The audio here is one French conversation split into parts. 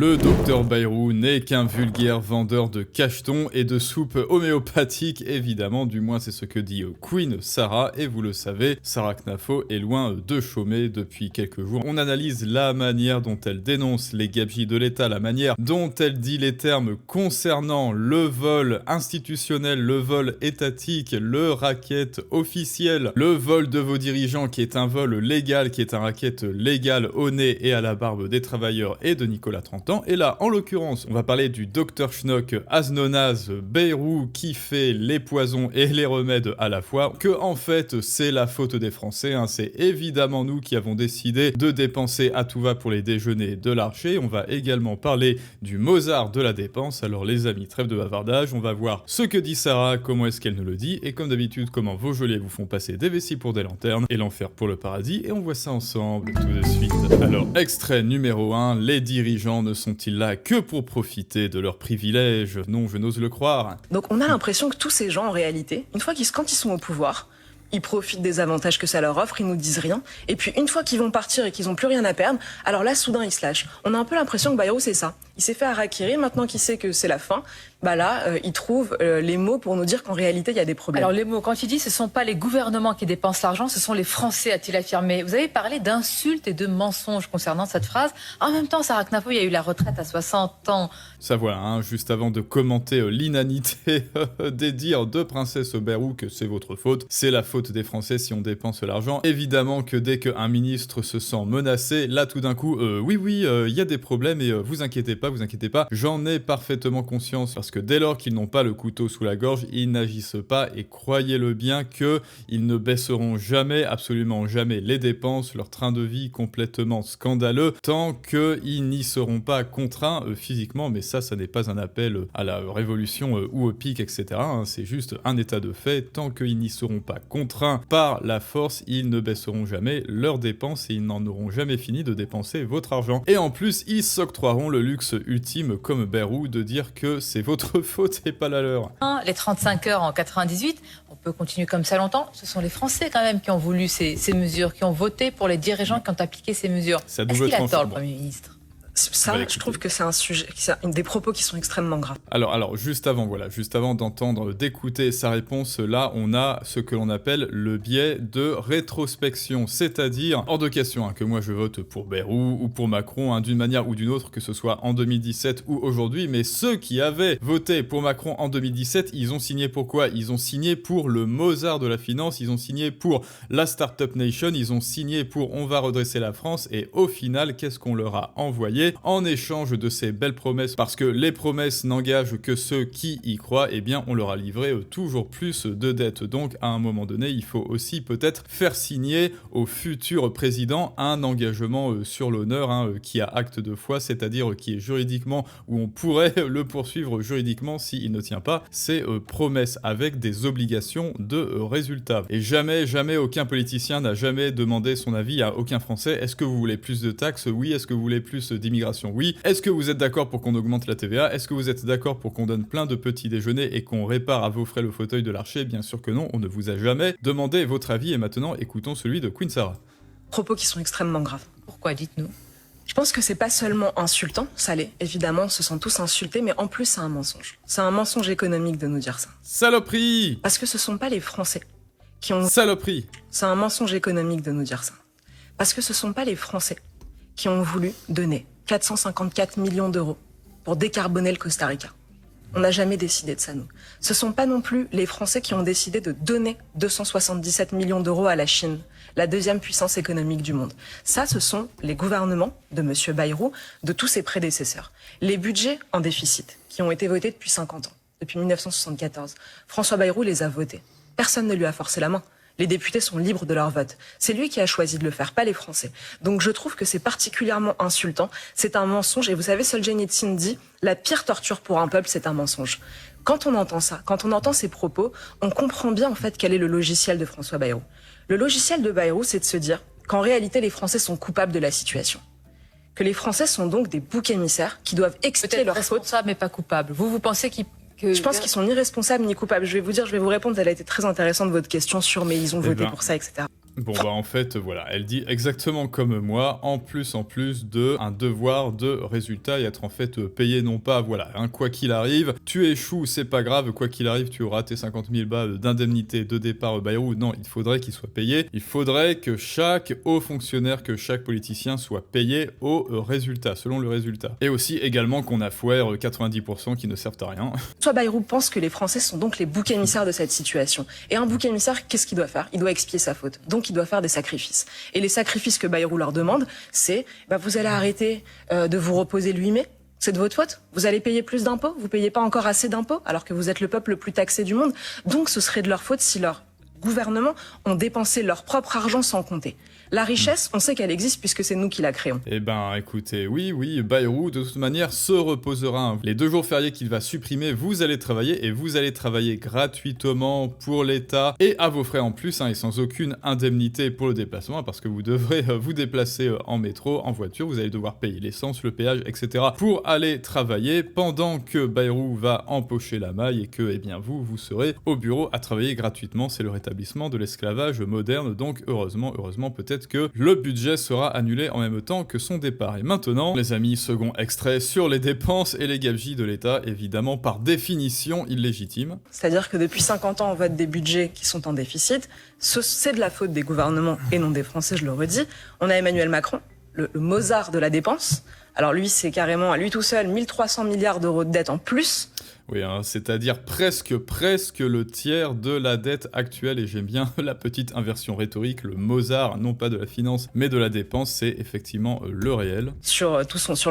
Le docteur Bayrou n'est qu'un vulgaire vendeur de cachetons et de soupe homéopathique, évidemment, du moins c'est ce que dit Queen Sarah, et vous le savez, Sarah Knafo est loin de chômer depuis quelques jours. On analyse la manière dont elle dénonce les gabegies de l'État, la manière dont elle dit les termes concernant le vol institutionnel, le vol étatique, le racket officiel, le vol de vos dirigeants qui est un vol légal, qui est un racket légal au nez et à la barbe des travailleurs et de Nicolas 30 ans. Et là, en l'occurrence, on va parler du docteur Schnock Aznonaz Bayrou qui fait les poisons et les remèdes à la fois, que en fait c'est la faute des Français, hein. C'est évidemment nous qui avons décidé de dépenser à tout va pour les déjeuners de l'archer. On va également parler du Mozart de la dépense. Alors les amis, trêve de bavardage, on va voir ce que dit Sarah, comment est-ce qu'elle nous le dit, et comme d'habitude, comment vos gelées vous font passer des vessies pour des lanternes et l'enfer pour le paradis, et on voit ça ensemble tout de suite. Alors, extrait numéro 1, les dirigeants ne sont-ils là que pour profiter de leurs privilèges? Non, je n'ose le croire. Donc on a l'impression que tous ces gens, en réalité, quand ils sont au pouvoir, ils profitent des avantages que ça leur offre, ils nous disent rien. Et puis une fois qu'ils vont partir et qu'ils n'ont plus rien à perdre, alors là, soudain, ils se lâchent. On a un peu l'impression que Bayrou, c'est ça. Il s'est fait harakiri, maintenant qu'il sait que c'est la fin, bah là, il trouve les mots pour nous dire qu'en réalité, il y a des problèmes. Alors les mots, quand il dit ce ne sont pas les gouvernements qui dépensent l'argent, ce sont les Français, a-t-il affirmé. Vous avez parlé d'insultes et de mensonges concernant cette phrase. En même temps, Sarah Knafo, il y a eu la retraite à 60 ans. Ça voilà, hein, juste avant de commenter l'inanité des dires de Princesse Bayrou que c'est votre faute, c'est la faute des Français si on dépense l'argent. Évidemment que dès qu'un ministre se sent menacé, là tout d'un coup, oui, il y a des problèmes et vous inquiétez pas, j'en ai parfaitement conscience parce que dès lors qu'ils n'ont pas le couteau sous la gorge, ils n'agissent pas et croyez-le bien qu'ils ne baisseront jamais, absolument jamais les dépenses, leur train de vie complètement scandaleux, tant qu'ils n'y seront pas contraints physiquement, mais ça n'est pas un appel à la révolution ou au pic, etc. Hein, c'est juste un état de fait, tant qu'ils n'y seront pas contraints par la force, ils ne baisseront jamais leurs dépenses et ils n'en auront jamais fini de dépenser votre argent. Et en plus, ils s'octroieront le luxe ultime comme Bayrou de dire que c'est votre faute et pas la leur. Les 35 heures en 98, on peut continuer comme ça longtemps. Ce sont les Français quand même qui ont voulu ces mesures, qui ont voté pour les dirigeants qui ont appliqué ces mesures. Est-ce qu'il a tort, le Premier ministre ? Ça, je trouve que c'est un sujet, des propos qui sont extrêmement graves. Alors, juste avant d'entendre, d'écouter sa réponse, là, on a ce que l'on appelle le biais de rétrospection, c'est-à-dire, hors de question que moi je vote pour Bayrou ou pour Macron, d'une manière ou d'une autre, que ce soit en 2017 ou aujourd'hui, mais ceux qui avaient voté pour Macron en 2017, ils ont signé pour quoi? Ils ont signé pour le Mozart de la finance, ils ont signé pour la Startup Nation, ils ont signé pour on va redresser la France, et au final, qu'est-ce qu'on leur a envoyé en échange de ces belles promesses? Parce que les promesses n'engagent que ceux qui y croient, eh bien on leur a livré toujours plus de dettes. Donc à un moment donné, il faut aussi peut-être faire signer au futur président un engagement sur l'honneur qui a acte de foi, c'est-à-dire qui est juridiquement, où on pourrait le poursuivre juridiquement s'il ne tient pas ses promesses, avec des obligations de résultats. Et jamais aucun politicien n'a jamais demandé son avis à aucun Français. Est-ce que vous voulez plus de taxes? Oui. Est-ce que vous voulez plus d'immigration? Oui. Est-ce que vous êtes d'accord pour qu'on augmente la TVA? Est-ce que vous êtes d'accord pour qu'on donne plein de petits déjeuners et qu'on répare à vos frais le fauteuil de l'archer? Bien sûr que non, on ne vous a jamais demandé votre avis, et maintenant écoutons celui de Queen Sarah. Propos qui sont extrêmement graves. Pourquoi, dites-nous? Je pense que c'est pas seulement insultant, ça l'est, évidemment, on se sent tous insultés, mais en plus c'est un mensonge. C'est un mensonge économique de nous dire ça. Saloperie! Parce que ce sont pas les Français qui ont... Saloperie! C'est un mensonge économique de nous dire ça. Parce que ce sont pas les Français qui ont voulu donner 454 millions d'euros pour décarboner le Costa Rica. On n'a jamais décidé de ça, nous. Ce sont pas non plus les Français qui ont décidé de donner 277 millions d'euros à la Chine, la deuxième puissance économique du monde. Ça, ce sont les gouvernements de M. Bayrou, de tous ses prédécesseurs. Les budgets en déficit, qui ont été votés depuis 50 ans, depuis 1974. François Bayrou les a votés. Personne ne lui a forcé la main. Les députés sont libres de leur vote. C'est lui qui a choisi de le faire, pas les Français. Donc je trouve que c'est particulièrement insultant. C'est un mensonge. Et vous savez, Solzhenitsyn dit « La pire torture pour un peuple, c'est un mensonge ». Quand on entend ça, quand on entend ces propos, on comprend bien en fait quel est le logiciel de François Bayrou. Le logiciel de Bayrou, c'est de se dire qu'en réalité, les Français sont coupables de la situation. Que les Français sont donc des boucs émissaires qui doivent expier leur faute. Peut-être responsables, mais pas coupables. Vous pensez qu'ils... Je pense qu'ils sont ni responsables ni coupables. Je vais vous répondre, elle a été très intéressante votre question sur mais ils ont voté pour ça, etc. Bon bah en fait voilà, elle dit exactement comme moi, en plus de un devoir de résultat et être en fait payé non pas voilà, hein, quoi qu'il arrive, tu échoues, c'est pas grave, quoi qu'il arrive, tu auras tes 50 000 balles d'indemnité de départ Bayrou. Non, il faudrait qu'il soit payé. Il faudrait que chaque haut fonctionnaire, que chaque politicien soit payé au résultat, selon le résultat. Et aussi également qu'on affaire 90% qui ne servent à rien. Soit Bayrou pense que les Français sont donc les boucs émissaires de cette situation. Et un bouc émissaire, qu'est-ce qu'il doit faire? Il doit expier sa faute. Donc il doit faire des sacrifices. Et les sacrifices que Bayrou leur demande, c'est vous allez arrêter de vous reposer le 8 mai. C'est de votre faute. Vous allez payer plus d'impôts. Vous payez pas encore assez d'impôts alors que vous êtes le peuple le plus taxé du monde. Donc ce serait de leur faute si leur gouvernement ont dépensé leur propre argent sans compter. La richesse, on sait qu'elle existe puisque c'est nous qui la créons. Eh ben, écoutez, oui, Bayrou, de toute manière, se reposera. Les 2 jours fériés qu'il va supprimer, vous allez travailler, et vous allez travailler gratuitement pour l'État, et à vos frais en plus, et sans aucune indemnité pour le déplacement, parce que vous devrez vous déplacer en métro, en voiture, vous allez devoir payer l'essence, le péage, etc. pour aller travailler, pendant que Bayrou va empocher la maille, et que, eh bien, vous serez au bureau à travailler gratuitement. C'est le rétablissement de l'esclavage moderne, donc heureusement, peut-être que le budget sera annulé en même temps que son départ. Et maintenant, les amis, second extrait sur les dépenses et les gabegies de l'État, évidemment par définition illégitimes. C'est-à-dire que depuis 50 ans, on vote des budgets qui sont en déficit. C'est de la faute des gouvernements et non des Français, je le redis. On a Emmanuel Macron, le Mozart de la dépense. Alors lui, c'est carrément à lui tout seul 1300 milliards d'euros de dette en plus. Oui, hein, c'est-à-dire presque le tiers de la dette actuelle, et j'aime bien la petite inversion rhétorique, le Mozart, non pas de la finance, mais de la dépense, c'est effectivement le réel. Sur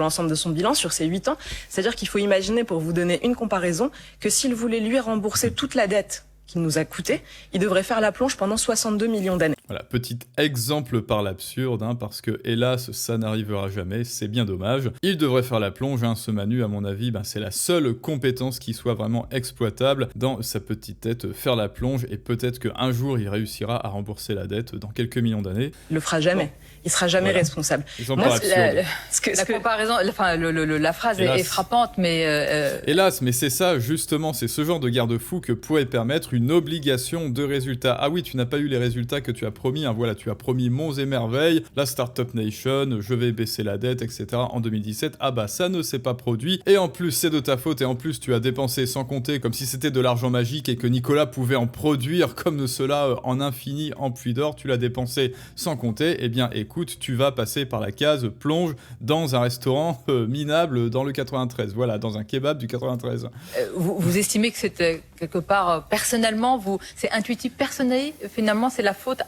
l'ensemble de son bilan, sur ses 8 ans, c'est-à-dire qu'il faut imaginer, pour vous donner une comparaison, que s'il voulait lui rembourser toute la dette qu'il nous a coûté, il devrait faire la plonge pendant 62 millions d'années. Voilà, petit exemple par l'absurde, hein, parce que hélas, ça n'arrivera jamais, c'est bien dommage. Il devrait faire la plonge, hein, ce Manu, à mon avis, c'est la seule compétence qui soit vraiment exploitable dans sa petite tête, faire la plonge, et peut-être qu'un jour, il réussira à rembourser la dette dans quelques millions d'années. Il le fera jamais. Il sera jamais responsable. La comparaison, enfin, la phrase est frappante, mais... Hélas, mais c'est ça, justement, c'est ce genre de garde-fou que pourrait permettre une obligation de résultat. Ah oui, tu n'as pas eu les résultats que tu as promis, hein, voilà, tu as promis monts et merveilles, la Startup Nation, je vais baisser la dette, etc. en 2017, ah bah ça ne s'est pas produit, et en plus c'est de ta faute, et en plus tu as dépensé sans compter, comme si c'était de l'argent magique et que Nicolas pouvait en produire comme cela en infini, en pluie d'or, tu l'as dépensé sans compter, eh bien écoute, tu vas passer par la case plonge dans un restaurant minable dans le 93, voilà, dans un kebab du 93. Vous estimez que c'était quelque part, personnellement, c'est intuitif, personnel, finalement c'est la faute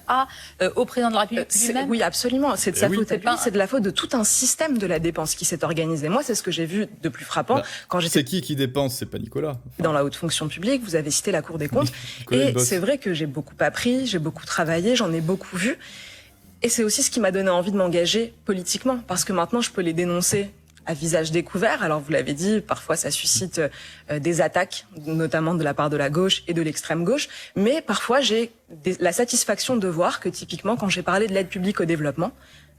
au président de la République lui-même? Oui, absolument, c'est de sa faute à lui, c'est de la faute de tout un système de la dépense qui s'est organisé. Moi, c'est ce que j'ai vu de plus frappant quand j'étais... C'est qui dépense? C'est pas Nicolas. Dans la haute fonction publique, vous avez cité la Cour des comptes, et c'est vrai que j'ai beaucoup appris, j'ai beaucoup travaillé, j'en ai beaucoup vu, et c'est aussi ce qui m'a donné envie de m'engager politiquement, parce que maintenant je peux les dénoncer à visage découvert. Alors vous l'avez dit, parfois ça suscite des attaques, notamment de la part de la gauche et de l'extrême gauche, mais parfois j'ai la satisfaction de voir que typiquement quand j'ai parlé de l'aide publique au développement,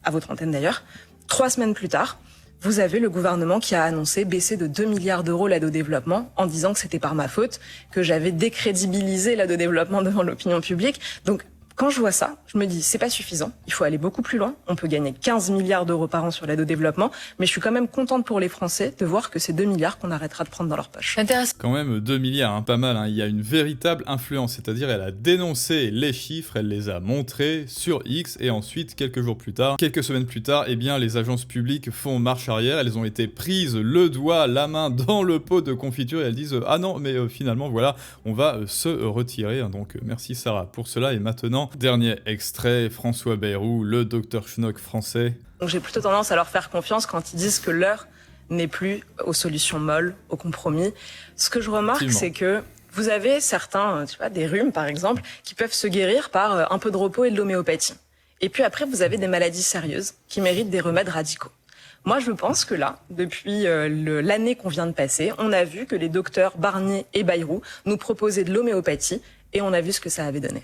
à votre antenne d'ailleurs, 3 semaines plus tard, vous avez le gouvernement qui a annoncé baisser de 2 milliards d'euros l'aide au développement en disant que c'était par ma faute, que j'avais décrédibilisé l'aide au développement devant l'opinion publique. Donc quand je vois ça, je me dis, c'est pas suffisant, il faut aller beaucoup plus loin. On peut gagner 15 milliards d'euros par an sur l'aide au développement, mais je suis quand même contente pour les Français de voir que c'est 2 milliards qu'on arrêtera de prendre dans leur poche. Quand même 2 milliards, hein, pas mal, hein. Il y a une véritable influence, c'est-à-dire elle a dénoncé les chiffres, elle les a montrés sur X, et ensuite, quelques semaines plus tard, eh bien, les agences publiques font marche arrière, elles ont été prises le doigt, la main dans le pot de confiture, et elles disent ah non, mais finalement, voilà, on va se retirer. Donc merci Sarah pour cela, et maintenant, dernier extrait, François Bayrou, le docteur Schnock français. Donc j'ai plutôt tendance à leur faire confiance quand ils disent que l'heure n'est plus aux solutions molles, aux compromis. Ce que je remarque, c'est que vous avez certains, des rhumes par exemple, qui peuvent se guérir par un peu de repos et de l'homéopathie. Et puis après, vous avez des maladies sérieuses qui méritent des remèdes radicaux. Moi, je pense que là, depuis l'année qu'on vient de passer, on a vu que les docteurs Barnier et Bayrou nous proposaient de l'homéopathie Et on a vu ce que ça avait donné.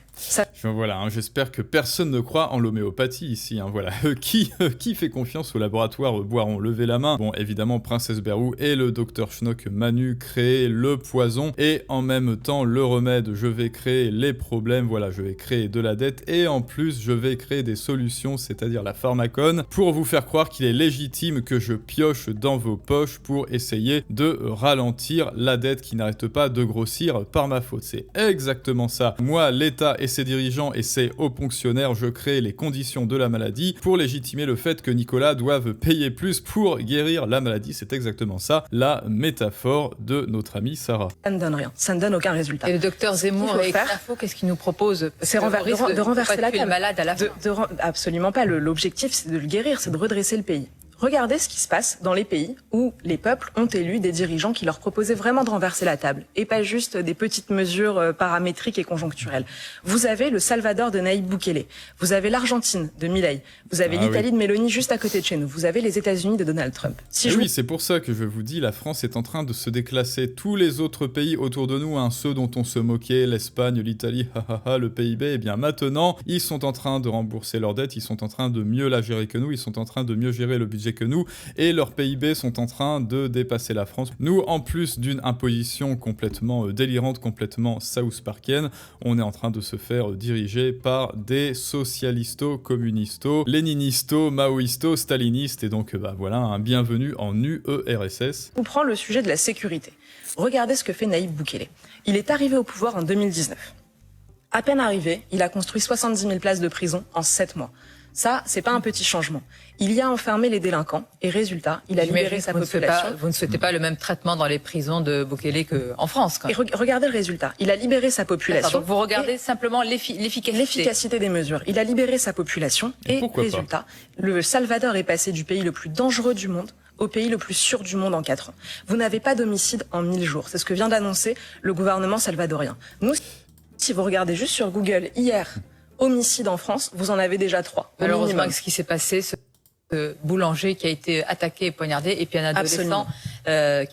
Voilà, hein, j'espère que personne ne croit en l'homéopathie ici. Hein, voilà. Qui fait confiance au laboratoire Boiron? Levez la main. Bon, évidemment, Princesse Berrou et le docteur Schnock Manu créent le poison et en même temps le remède. Je vais créer les problèmes, voilà, je vais créer de la dette et en plus, je vais créer des solutions, c'est-à-dire la pharmacone, pour vous faire croire qu'il est légitime que je pioche dans vos poches pour essayer de ralentir la dette qui n'arrête pas de grossir par ma faute. C'est exactement ça. Moi, l'État et ses dirigeants et ses hauts fonctionnaires, je crée les conditions de la maladie pour légitimer le fait que Nicolas doive payer plus pour guérir la maladie. C'est exactement ça, la métaphore de notre amie Sarah. Ça ne donne rien, ça ne donne aucun résultat. Et le docteur Zemmour avec l'info, qu'est-ce qu'il nous propose? C'est de renverser la table. Malade à la fin. Absolument pas. L'objectif, c'est de le guérir, c'est de redresser le pays. Regardez ce qui se passe dans les pays où les peuples ont élu des dirigeants qui leur proposaient vraiment de renverser la table et pas juste des petites mesures paramétriques et conjoncturelles. Vous avez le Salvador de Nayib Bukele, vous avez l'Argentine de Milei, vous avez l'Italie de Meloni juste à côté de chez nous, vous avez les États-Unis de Donald Trump. Oui, c'est pour ça que je vous dis, la France est en train de se déclasser. Tous les autres pays autour de nous, hein, ceux dont on se moquait, l'Espagne, l'Italie, le PIB, eh bien maintenant, ils sont en train de rembourser leurs dettes, ils sont en train de mieux la gérer que nous, ils sont en train de mieux gérer le budget que nous, et leurs PIB sont en train de dépasser la France. Nous, en plus d'une imposition complètement délirante, complètement south-parkienne, on est en train de se faire diriger par des socialistos, communistos, léninistos, maoïstos, stalinistes, et donc voilà, un bienvenue en UERSS. On prend le sujet de la sécurité. Regardez ce que fait Nayib Bukele. Il est arrivé au pouvoir en 2019. À peine arrivé, il a construit 70 000 places de prison en 7 mois. Ça, c'est pas un petit changement. Il y a enfermé les délinquants et résultat, il a libéré sa population. Vous ne souhaitez pas le même traitement dans les prisons de Bukele qu'en France, quand même. Et regardez le résultat. Il a libéré sa population. Donc vous regardez simplement l'efficacité des mesures. Il a libéré sa population et résultat, le Salvador est passé du pays le plus dangereux du monde au pays le plus sûr du monde en 4 ans. Vous n'avez pas d'homicide en 1000 jours. C'est ce que vient d'annoncer le gouvernement salvadorien. Nous, si vous regardez juste sur Google hier, homicide en France, vous en avez déjà 3. Malheureusement, ce qui s'est passé, ce boulanger qui a été attaqué et poignardé, et puis un adolescent qui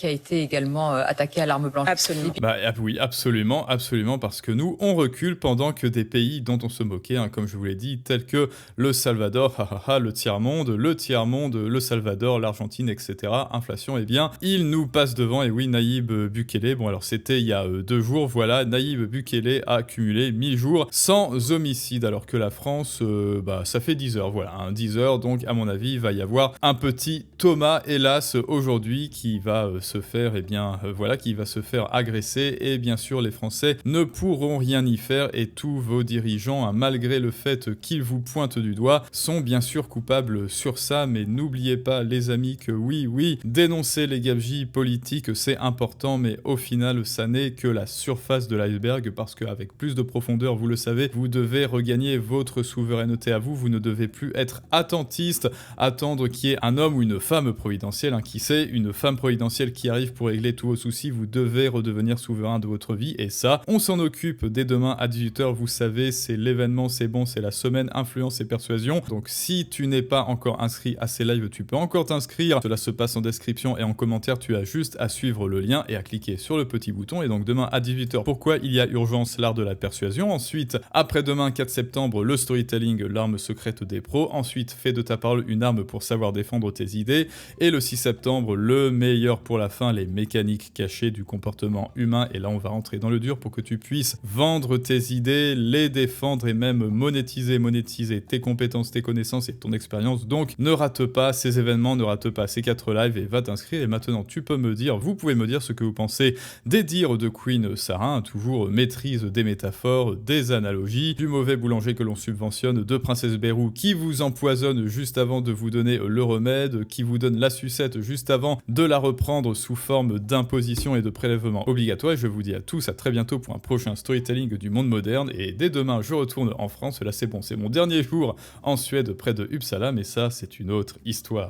a été également attaqué à l'arme blanche. Absolument. Oui, absolument, parce que nous, on recule pendant que des pays dont on se moquait, hein, comme je vous l'ai dit, tels que le Salvador, le tiers-monde, le Salvador, l'Argentine, etc., inflation, eh bien, ils nous passent devant, et oui, Nayib Bukele, bon alors c'était il y a 2 jours, voilà, Nayib Bukele a cumulé 1000 jours sans homicide, alors que la France, ça fait 10 heures, voilà, hein, 10 heures, donc à mon avis, il va y avoir un petit Thomas, hélas, aujourd'hui, qui va se faire, qui va se faire agresser, et bien sûr, les Français ne pourront rien y faire, et tous vos dirigeants, hein, malgré le fait qu'ils vous pointent du doigt, sont bien sûr coupables sur ça, mais n'oubliez pas, les amis, que oui, dénoncer les gabegies politiques, c'est important, mais au final, ça n'est que la surface de l'iceberg, parce qu'avec plus de profondeur, vous le savez, vous devez regagner votre souveraineté à vous, vous ne devez plus être attentiste, attendre qu'il y ait un homme ou une femme providentielle, hein, qui sait, une femme providentielle qui arrive pour régler tous vos soucis, vous devez redevenir souverain de votre vie, et ça, on s'en occupe dès demain à 18h, vous savez, c'est l'événement, c'est bon, c'est la semaine influence et persuasion, donc si tu n'es pas encore inscrit à ces lives, tu peux encore t'inscrire, cela se passe en description et en commentaire, tu as juste à suivre le lien et à cliquer sur le petit bouton, et donc demain à 18h, pourquoi il y a urgence, l'art de la persuasion, ensuite, après-demain 4 septembre, le storytelling, l'arme secrète des pros, ensuite, fais de ta parole une arme pour savoir défendre tes idées, et le 6 septembre, le meilleur pour la fin, les mécaniques cachées du comportement humain, et là on va rentrer dans le dur pour que tu puisses vendre tes idées, les défendre et même monétiser tes compétences, tes connaissances et ton expérience. Donc ne rate pas ces événements, ne rate pas ces 4 lives et va t'inscrire. Et maintenant vous pouvez me dire ce que vous pensez des dires de Queen Sarah, toujours maîtrise des métaphores, des analogies, du mauvais boulanger que l'on subventionne, de Princesse Berrou qui vous empoisonne juste avant de vous donner le remède, qui vous donne la sucette juste avant de la reprendre sous forme d'imposition et de prélèvement obligatoire. Et je vous dis à tous à très bientôt pour un prochain storytelling du monde moderne. Et dès demain, je retourne en France. Là, c'est bon, c'est mon dernier jour en Suède près de Uppsala, mais ça, c'est une autre histoire.